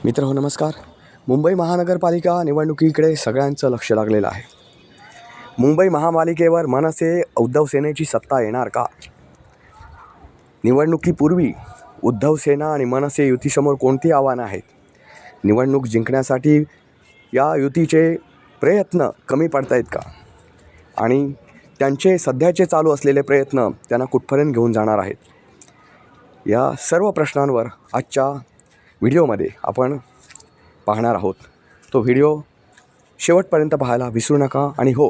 मित्र नमस्कार. मुंबई महानगरपालिका निवडणुकीकडे सगळ्यांचं लक्ष लागलेलं आहे. मुंबई महापालिकेवर मनसे उद्धव सेनेची सत्ता येणार का? निवडणुकीपूर्वी उद्धव सेना आणि मनसे युतीसमोर कोणती आव्हानं आहेत? निवडणूक जिंकण्यासाठी या युतीचे प्रयत्न कमी पडत आहेत का? आणि त्यांचे सध्याचे चालू असलेले प्रयत्न त्यांना कुठपर्यंत घेऊन जाणार आहेत? या सर्व प्रश्नांवर आजच्या व्हिडिओमध्ये आपण पाहणार आहोत. तो व्हिडिओ शेवटपर्यंत पाहायला विसरू नका. आणि हो,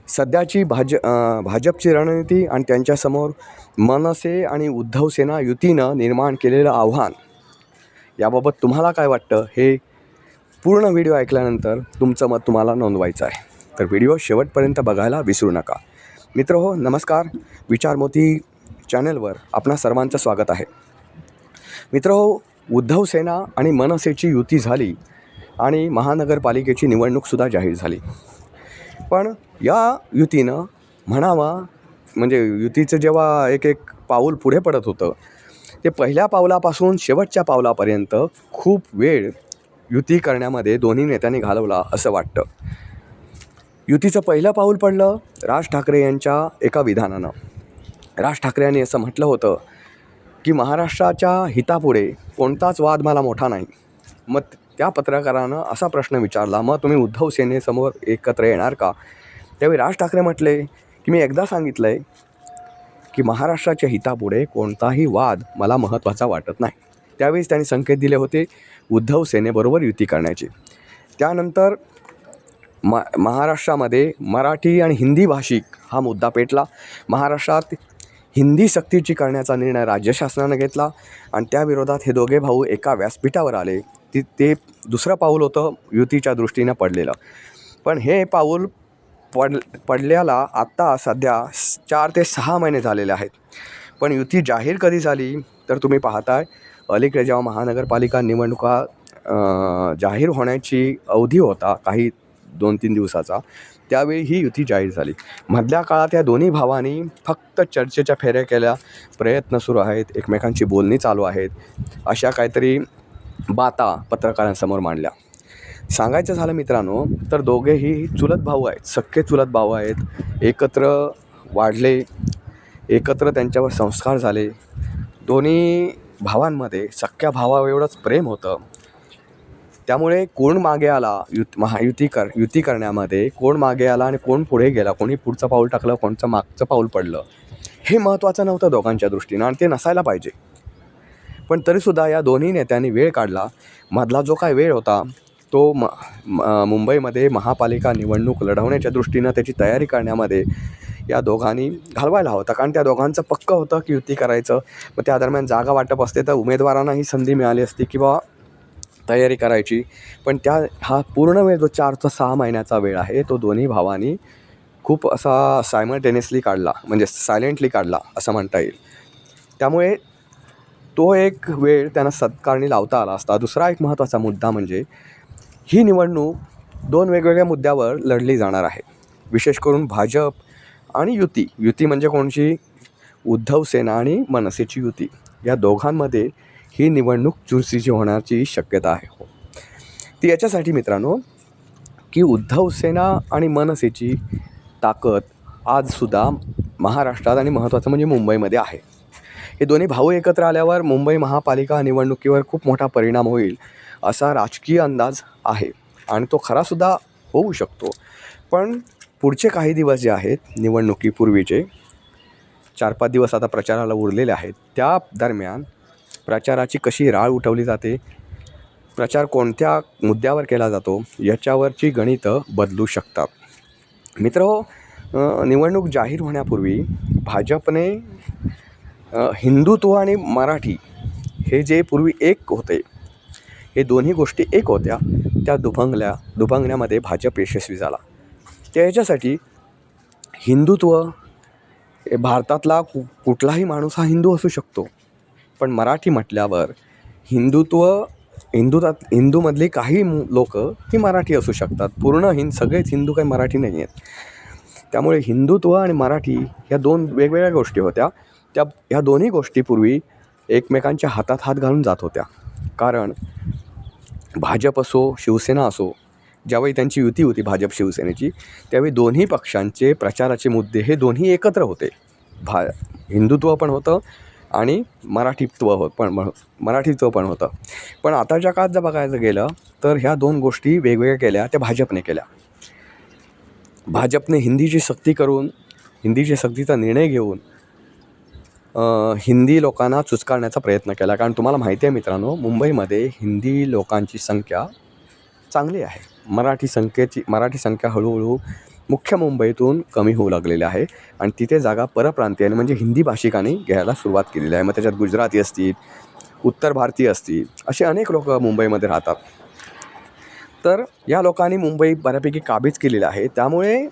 सध्याची भाजपची रणनीती आणि त्यांच्यासमोर मनसे आणि उद्धव सेना युतीनं निर्माण केलेलं आव्हान, याबाबत तुम्हाला काय वाटतं हे पूर्ण व्हिडिओ ऐकल्यानंतर तुमचं मत तुम्हाला नोंदवायचं आहे. तर व्हिडिओ शेवटपर्यंत बघायला विसरू नका. मित्र नमस्कार. विचारमोती चॅनलवर आपणा सर्वांचं स्वागत आहे. मित्र उद्धव सेना आणि मनसेची युती झाली आणि महानगरपालिकेची निवडणूकसुद्धा जाहीर झाली. पण या युतीनं म्हणावं म्हणजे युतीचं जेव्हा एक पाऊल पुढे पडत होतं, ते पहिल्या पावलापासून शेवटच्या पावलापर्यंत खूप वेळ युती करण्यामध्ये दोन्ही नेत्यांनी घालवला असं वाटतं. युतीचं पहिलं पाऊल पडलं राज ठाकरे यांच्या एका विधानानं. राज ठाकरे यांनी असं म्हटलं होतं की महाराष्ट्राच्या हितापुढे कोणताच वाद मला मोठा नाही. मग त्या पत्रकारानं असा प्रश्न विचारला, मग तुम्ही उद्धव सेनेसमोर एकत्र येणार का? त्यावेळी राज ठाकरे म्हटले की मी एकदा सांगितलं आहे की महाराष्ट्राच्या हितापुढे कोणताही वाद मला महत्त्वाचा वाटत नाही. त्यावेळीच त्यांनी संकेत दिले होते उद्धव सेनेबरोबर युती करण्याचे. त्यानंतर महाराष्ट्रामध्ये मराठी आणि हिंदी भाषिक हा मुद्दा पेटला. महाराष्ट्रात हिंदी सक्तीची करण्याचा निर्णय राज्य शासनानं घेतला आणि त्याविरोधात हे दोघे भाऊ एका व्यासपीठावर आले. ते दुसरं पाऊल होतं युतीच्या दृष्टीनं पडलेलं. पण हे पाऊल पडल्याला आत्ता सध्या 4 ते 6 महिने झालेले आहेत. पण युती जाहीर कधी झाली तर तुम्ही पाहताय अलीकडे जेव्हा महानगरपालिका निवडणुका जाहीर होण्याची अवधी होता काही 2-3 दिवसाचा, त्यावेळी ही युती जाहीर झाली. मधल्या काळात या दोन्ही भावांनी फक्त चर्चेच्या फेऱ्या केल्या, प्रयत्न सुरू आहेत, एकमेकांची बोलणी चालू आहेत, अशा काहीतरी बाता पत्रकारांसमोर मांडल्या. सांगायचं झालं मित्रांनो तर दोघेही चुलत भाऊ आहेत, सख्खे चुलत भाऊ आहेत. एकत्र वाढले, एकत्र त्यांच्यावर संस्कार झाले. दोन्ही भावांमध्ये सख्ख्या भावाएवढंच प्रेम होतं. त्यामुळे कोण मागे आला युती करण्यामध्ये, कोण मागे आला आणि कोण पुढे गेला, कोणी पुढचं पाऊल टाकलं, कोणचं मागचं पाऊल पडलं, हे महत्त्वाचं नव्हतं दोघांच्या दृष्टीनं आणि ते नसायला पाहिजे. पण तरीसुद्धा या दोन्ही नेत्यांनी वेळ काढला. मधला जो काय वेळ होता तो मुंबईमध्ये महापालिका निवडणूक लढवण्याच्या दृष्टीनं त्याची तयारी करण्यामध्ये या दोघांनी घालवायला होता. कारण त्या दोघांचं पक्कं होतं की युती करायचं. मग त्या दरम्यान जागा वाटप असते तर उमेदवारांनाही संधी मिळाली असती किंवा तयारी करायची. पण हा पूर्ण वेळ जो 4 ते 6 महिन्याचा वेळ आहे तो दोन्ही भावांनी खूप असा सायमल्टेनियसली काढला, म्हणजे सायलेंटली काढला असं म्हणता येईल. त्यामुळे तो एक वेळ त्यांना सत्कारणी लावता आला असता. दुसरा एक महत्त्वाचा मुद्दा म्हणजे ही निवडणूक 2 वेगवेगळ्या मुद्द्यावर लढली जाणार आहे. विशेष करून भाजप आणि युती म्हणजे कोणची? उद्धव सेना आणि मनसेची युती. या दोघांमध्ये ही निवडणूक चुरशीची होण्याची शक्यता आहे. ती याच्यासाठी मित्रांनो की उद्धव सेना आणि मनसेची ताकद आजसुद्धा महाराष्ट्रात आणि महत्त्वाचं म्हणजे मुंबईमध्ये आहे. हे दोन्ही भाऊ एकत्र आल्यावर मुंबई महापालिका निवडणुकीवर खूप मोठा परिणाम होईल असा राजकीय अंदाज आहे आणि तो खरासुद्धा होऊ शकतो. पण पुढचे काही दिवस जे आहेत निवडणुकीपूर्वीचे 4-5 दिवस आता प्रचाराला उरलेले आहेत, त्या दरम्यान प्रचाराची कशी राळ उठवली जाते, प्रचार कोणत्या मुद्द्यावर केला जातो, याच्यावरची गणितं बदलू शकतात. मित्र निवडणूक जाहीर होण्यापूर्वी भाजपने हिंदुत्व आणि मराठी हे जे पूर्वी एक होते, हे दोन्ही गोष्टी एक होत्या, त्या दुभंगण्यामध्ये भाजप यशस्वी झाला. त्याच्यासाठी हिंदुत्व भारतातला कुठलाही माणूस हा हिंदू असू शकतो. पण मराठी म्हटल्यावर हिंदूमधली काही लोक ही मराठी असू शकतात. पूर्ण सगळेच हिंदू काही मराठी नाही आहेत. त्यामुळे हिंदुत्व आणि मराठी ह्या 2 वेगवेगळ्या गोष्टी होत्या. ह्या दोन्ही गोष्टी पूर्वी एकमेकांच्या हातात हात घालून जात होत्या. कारण भाजप असो शिवसेना असो, ज्यावेळी त्यांची युती होती भाजप शिवसेनेची, त्यावेळी दोन्ही पक्षांचे प्रचाराचे मुद्दे हे दोन्ही एकत्र होते. हिंदुत्व पण होतं आणि मराठीत्व पण होतं. पण आताच्या काळात जर बघायचं गेलं तर ह्या दोन गोष्टी वेगवेगळ्या केल्या, त्या भाजपने केल्या. भाजपने हिंदीची सक्तीचा निर्णय घेऊन हिंदी लोकांना चुचकारण्याचा प्रयत्न केला. कारण तुम्हाला माहिती आहे मित्रांनो, मुंबईमध्ये हिंदी लोकांची संख्या चांगली आहे. मराठी संख्या हळूहळू मुख्य मुंबईतून कमी होऊ लागलेली आहे आणि तिथे जागा परप्रांतीयांनी म्हणजे हिंदी भाषिकांनी घ्यायला सुरुवात केलेली आहे. मग त्याच्यात गुजराती असतील, उत्तर भारतीय असतील, असे अनेक लोक मुंबईमध्ये राहतात. तर या लोकांनी मुंबई बऱ्यापैकी काबीज केलेली आहे. त्यामुळे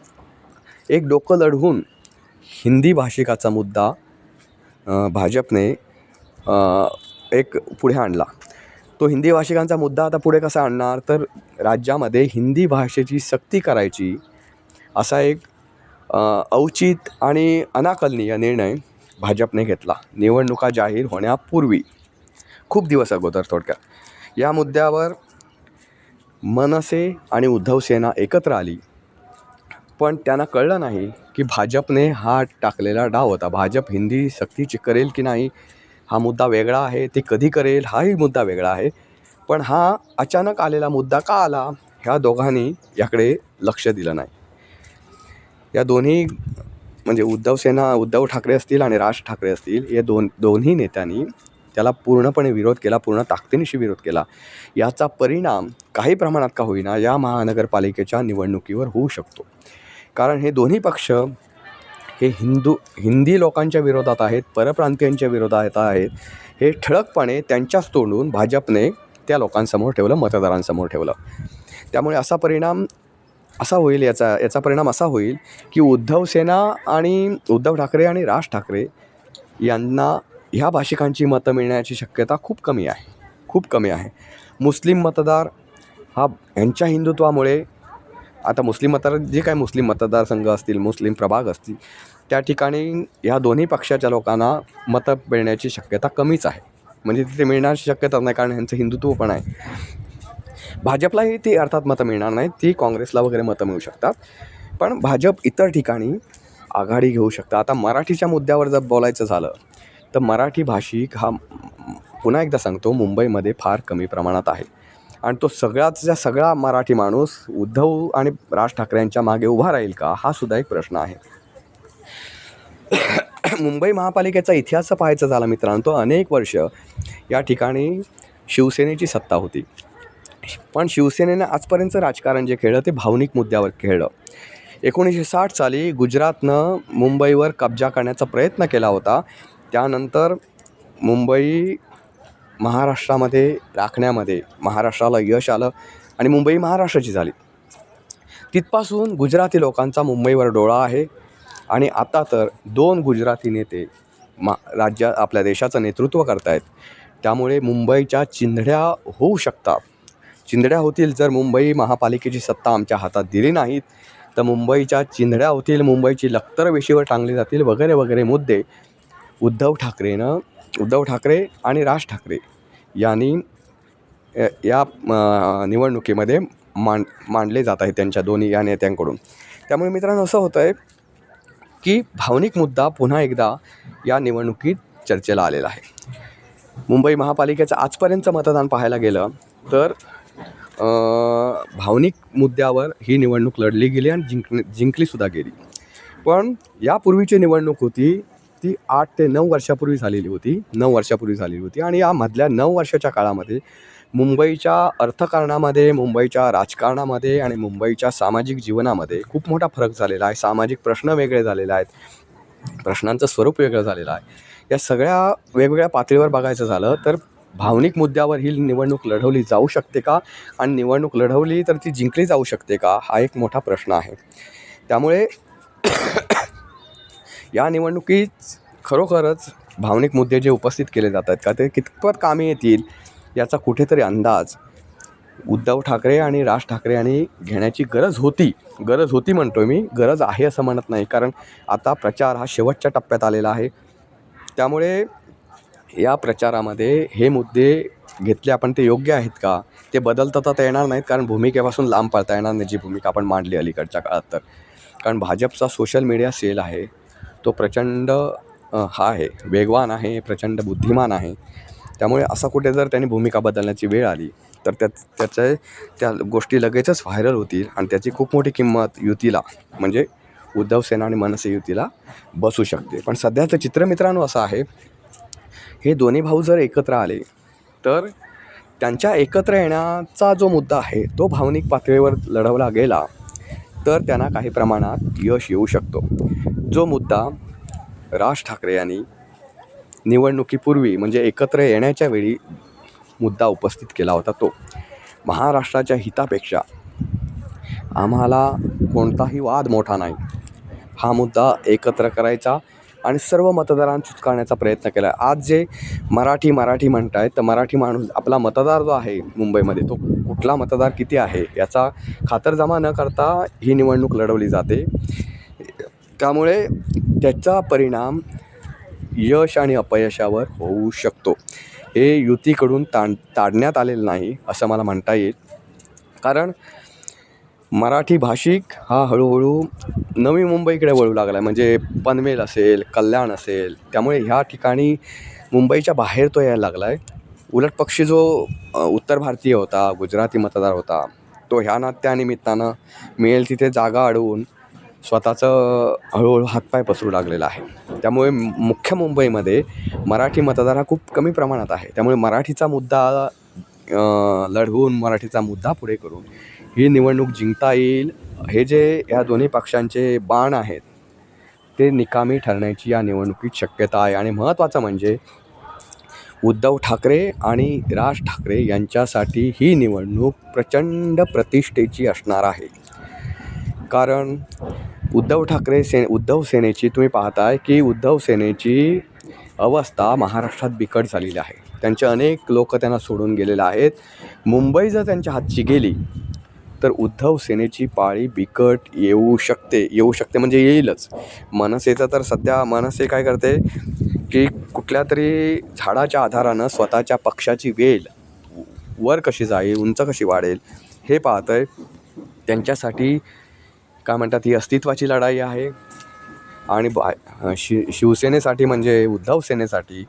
एक डोकं लढवून हिंदी भाषिकाचा मुद्दा भाजपने एक पुढे आणला. तो हिंदी भाषिकांचा मुद्दा आता पुढे कसा आणणार, तर राज्यामध्ये हिंदी भाषेची सक्ती करायची असा एक औचित आणि अनाकलनीय निर्णय भाजपने घेतला. निवडणुका जाहीर होण्यापूर्वी खूप दिवस अगोदर. थोडक्यात या मुद्द्यावर मनसे आणि उद्धव सेना एकत्र आली, पण त्यांना कळलं नाही की भाजपने हा टाकलेला डाव होता. भाजप हिंदी सक्तीची करेल की नाही हा मुद्दा वेगळा आहे, ते कधी करेल हाही मुद्दा वेगळा आहे. पण हा अचानक आलेला मुद्दा का आला, ह्या दोघांनी याकडे लक्ष दिलं नाही. या दोन्ही म्हणजे उद्धव ठाकरे असतील आणि राज ठाकरे असतील, या दोन्ही नेत्यांनी त्याला पूर्णपणे विरोध केला, पूर्ण ताकदीनिशी विरोध केला. याचा परिणाम काही प्रमाणात का होईना या महानगरपालिकेच्या निवडणुकीवर होऊ शकतो. कारण हे दोन्ही पक्ष हे हिंदी लोकांच्या विरोधात आहेत, परप्रांतीयांच्या विरोधात आहेत. हे ठळकपणे त्यांच्याच तोंडून भाजपने त्या लोकांसमोर ठेवलं, मतदारांसमोर ठेवलं. त्यामुळे याचा परिणाम असा होईल की उद्धव ठाकरे आणि राज ठाकरे यांना ह्या भाषिकांची मतं मिळण्याची शक्यता खूप कमी आहे. मुस्लिम मतदार हा यांच्या हिंदुत्वामुळे, आता मुस्लिम मतदारसंघ असतील, मुस्लिम प्रभाग असतील, त्या ठिकाणी ह्या दोन्ही पक्षाच्या लोकांना मतं मिळण्याची शक्यता कमीच आहे. म्हणजे तिथे मिळण्याची शक्यता नाही, कारण ह्यांचं हिंदुत्व पण आहे. भाजपलाही ती अर्थात मतं मिळणार नाहीत, ती काँग्रेसला वगैरे मतं मिळू शकतात. पण भाजप इतर ठिकाणी आघाडी घेऊ शकतं. आता मराठीच्या मुद्द्यावर जर बोलायचं झालं तर मराठी भाषिक हा पुन्हा एकदा सांगतो मुंबईमध्ये फार कमी प्रमाणात आहे. आणि तो सगळा मराठी माणूस उद्धव आणि राज ठाकरे यांच्या मागे उभा राहील का, हा सुद्धा एक प्रश्न आहे. मुंबई महापालिकेचा इतिहास पाहायचा झाला मित्रांनो, तो अनेक वर्ष या ठिकाणी शिवसेनेची सत्ता होती. पण शिवसेनेनं आजपर्यंत राजकारण जे खेळलं ते भावनिक मुद्द्यावर खेळलं. 1960 साली गुजरातनं मुंबईवर कब्जा करण्याचा प्रयत्न केला होता. त्यानंतर मुंबई महाराष्ट्रामध्ये राखण्यामध्ये महाराष्ट्राला यश आलं आणि मुंबई महाराष्ट्राची झाली. तिथपासून गुजराती लोकांचा मुंबईवर डोळा आहे आणि आता तर 2 गुजराती नेते आपल्या देशाचं नेतृत्व करत आहेत. त्यामुळे मुंबईच्या चिंधड्या होऊ शकतात. चिंधड्या होतील जर मुंबई महापालिकेची सत्ता आमच्या हातात दिली नाहीत तर मुंबईच्या चिंधड्या होतील, मुंबईची लक्तर वेशीवर टांगली जातील वगैरे वगैरे मुद्दे उद्धव ठाकरे आणि राज ठाकरे यांनी या निवडणुकीमध्ये मांडले जात आहेत त्यांच्या दोन्ही या नेत्यांकडून. त्यामुळे मित्रांनो असं होतं आहे की भावनिक मुद्दा पुन्हा एकदा या निवडणुकीत चर्चेला आलेला आहे. मुंबई महापालिकेचं आजपर्यंतचं मतदान पाहायला गेलं तर भावनिक मुद्द्यावर ही निवडणूक लढली गेली आणि जिंकलीसुद्धा गेली. पण यापूर्वीची निवडणूक होती ती 8 ते 9 वर्षापूर्वी झालेली होती आणि या मधल्या 9 वर्षाच्या काळामध्ये मुंबईच्या अर्थकारणामध्ये, मुंबईच्या राजकारणामध्ये आणि मुंबईच्या सामाजिक जीवनामध्ये खूप मोठा फरक झालेला आहे. सामाजिक प्रश्न वेगळे झालेले आहेत, प्रश्नांचं स्वरूप वेगळं झालेलं आहे. या सगळ्या वेगवेगळ्या पातळीवर बघायचं झालं तर भावनिक मुद्द्यावर ही निवडणूक लढवली जाऊ शकते का, आणि निवडणूक लढवली तर ती जिंकली जाऊ शकते का, हा एक मोठा प्रश्न आहे. त्यामुळे या निवडणुकीत खरोखरच भावनिक मुद्दे जे उपस्थित केले जात आहेत का ते कितपत कामी येतील याचा कुठेतरी अंदाज उद्धव ठाकरे आणि राज ठाकरे यांनी घेण्याची गरज होती म्हणतोय मी, गरज आहे असं म्हणत नाही. कारण आता प्रचार हा शेवटच्या टप्प्यात आलेला आहे. त्यामुळे या प्रचारामध्ये हे मुद्दे घेतले आपण ते योग्य आहेत का, ते बदलता तर येणार नाहीत, कारण भूमिकेपासून लांब पळता येणार नाही जी भूमिका आपण मांडली अलीकडच्या काळात. तर कारण भाजपचा सोशल मीडिया सेल आहे तो प्रचंड हा आहे, वेगवान आहे, प्रचंड बुद्धिमान आहे. त्यामुळे असा कुठे जर त्यांनी भूमिका बदलण्याची वेळ आली तर त्या गोष्टी लगेचच व्हायरल होतील आणि त्याची खूप मोठी किंमत युतीला म्हणजे उद्धव सेना आणि मनसे युतीला बसू शकते. पण सध्याचं चित्र मित्रांनो असं आहे, हे दोन्ही भाऊ जर एकत्र आले तर त्यांच्या एकत्र येण्याचा जो मुद्दा आहे तो भावनिक पातळीवर लढवला गेला तर त्यांना काही प्रमाणात यश येऊ शकतो. जो मुद्दा राज ठाकरे यांनी निवडणुकीपूर्वी म्हणजे एकत्र येण्याच्या वेळी मुद्दा उपस्थित केला होता, तो महाराष्ट्राच्या हितापेक्षा आम्हाला कोणताही वाद मोठा नाही, हा मुद्दा एकत्र करायचा आणि सर्व मतदारांना चुचकारण्याचा प्रयत्न केला. आज जे मराठी म्हणत आहेत तर मराठी माणूस आपला मतदार जो आहे मुंबईमध्ये तो कुठला मतदार किती आहे याचा खातरजमा न करता ही निवडणूक लढवली जाते. त्यामुळे त्याचा परिणाम यश आणि अपयशावर होऊ शकतो. हे युतीकडून ताडण्यात आलेलं नाही असं मला म्हणता येईल, कारण मराठी भाषिक हा हळूहळू नवी मुंबईकडे वळू लागला आहे. म्हणजे पनवेल असेल, कल्याण असेल, त्यामुळे ह्या ठिकाणी मुंबईच्या बाहेर तो यायला लागला आहे. उलट पक्षी जो उत्तर भारतीय होता, गुजराती मतदार होता, तो ह्या नात्यानिमित्तानं मिळेल तिथे जागा अडवून स्वतःचं हळूहळू हातपाय पसरू लागलेला आहे. त्यामुळे मुख्य मुंबईमध्ये मराठी मतदार हा खूप कमी प्रमाणात आहे. त्यामुळे मराठीचा मुद्दा लढवून, मराठीचा मुद्दा पुढे करून ही निवडणूक जिंकता येईल. हे जे या दोन्ही पक्षांचे बाण आहेत ते निकामी ठरण्याची या निवडणुकीत शक्यता आहे. आणि महत्त्वाचं म्हणजे उद्धव ठाकरे आणि राज ठाकरे यांच्यासाठी ही निवडणूक प्रचंड प्रतिष्ठेची असणार आहे. कारण उद्धव सेनेची तुम्ही पाहताय की उद्धव सेनेची अवस्था महाराष्ट्रात बिकट झालेली आहे. त्यांचे अनेक लोक त्यांना सोडून गेलेले आहेत. मुंबई जर त्यांच्या हातची गेली तर उद्धव सेनेची पाळी बिकट येऊ शकते म्हणजे येईलच. मनसेचं तर सध्या मनसे काय करते की कुठल्या तरी झाडाच्या आधारानं स्वतःच्या पक्षाची वेल वर कशी जाईल, उंच कशी वाढेल हे पाहतं आहे. त्यांच्यासाठी काय म्हणतात ही अस्तित्वाची लढाई आहे. आणि शिवसेनेसाठी म्हणजे उद्धव सेनेसाठी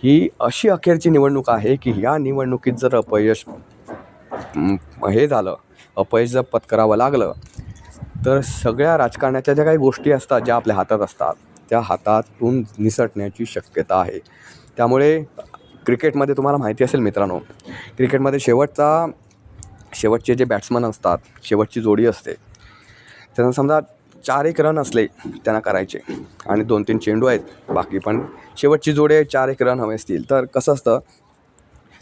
ही अशी अखेरची निवडणूक आहे की ह्या निवडणुकीत जर अपयश जर पत्करावं लागलं तर सगळ्या राजकारणाच्या ज्या काही गोष्टी असतात ज्या आपल्या हातात असतात त्या हातातून निसटण्याची शक्यता आहे. त्यामुळे क्रिकेटमध्ये तुम्हाला माहिती असेल मित्रांनो, क्रिकेटमध्ये शेवटचे जे बॅट्समन असतात, शेवटची जोडी असते, त्यांना समजा 4-1 रन असले त्यांना करायचे आणि 2-3 चेंडू आहेत बाकी, पण शेवटची जोडी 4-1 रन हवे असतील तर कसं असतं,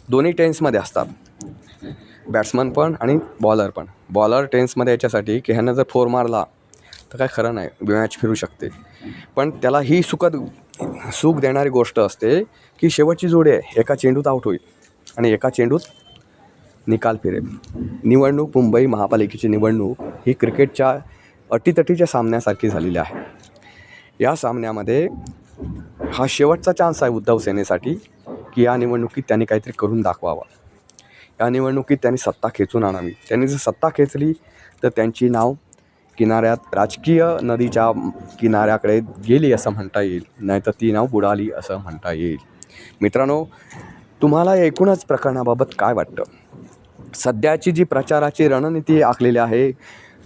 दोन्ही टेन्समध्ये असतात, बॅट्समन पण आणि बॉलर पण. बॉलर टेन्समध्ये याच्यासाठी की ह्यानं जर 4 मारला तर काय खरं नाही, मॅच फिरू शकते. पण त्याला ही सुख देणारी गोष्ट असते की शेवटची जोडी आहे, एका चेंडूत आऊट होईल आणि एका चेंडूत निकाल फिरेल. निवडणूक, मुंबई महापालिकेची निवडणूक ही क्रिकेटच्या अटीतटीच्या सामन्यासारखी झालेली आहे. या सामन्यामध्ये हा शेवटचा चान्स आहे उद्धव सेनेसाठी की या निवडणुकीत त्यांनी काहीतरी करून दाखवावं. या निवडणुकीत त्यांनी सत्ता खेचून आणावी. त्यांनी जर सत्ता खेचली तर त्यांची नाव राजकीय नदीच्या किनाऱ्याकडे गेली असं म्हणता येईल, नाहीतर ती नाव बुडाली असं म्हणता येईल. मित्रांनो, तुम्हाला एकूणच प्रकरणाबाबत काय वाटतं? सध्याची जी प्रचाराची रणनीती आखलेली आहे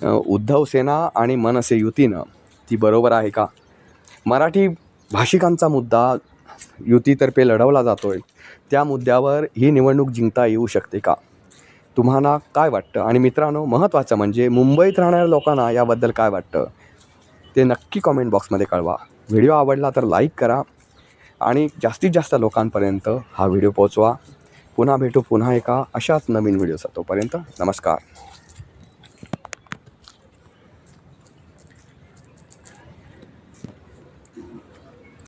उद्धव सेना आणि मनसे युतीनं, ती बरोबर आहे का? मराठी भाषिकांचा मुद्दा युतीतर्फे लढवला जातो आहे, त्या मुद्द्यावर ही निवडणूक जिंकता येऊ शकते का? तुम्हाला काय वाटतं? आणि मित्रांनो, महत्त्वाचं म्हणजे मुंबईत राहणाऱ्या लोकांना याबद्दल काय वाटतं ते नक्की कॉमेंट बॉक्समध्ये कळवा. व्हिडिओ आवडला तर लाईक करा आणि जास्तीत जास्त लोकांपर्यंत हा व्हिडिओ पोहोचवा. पुन्हा भेटू पुन्हा एका अशाच नवीन व्हिडिओचा. तोपर्यंत नमस्कार.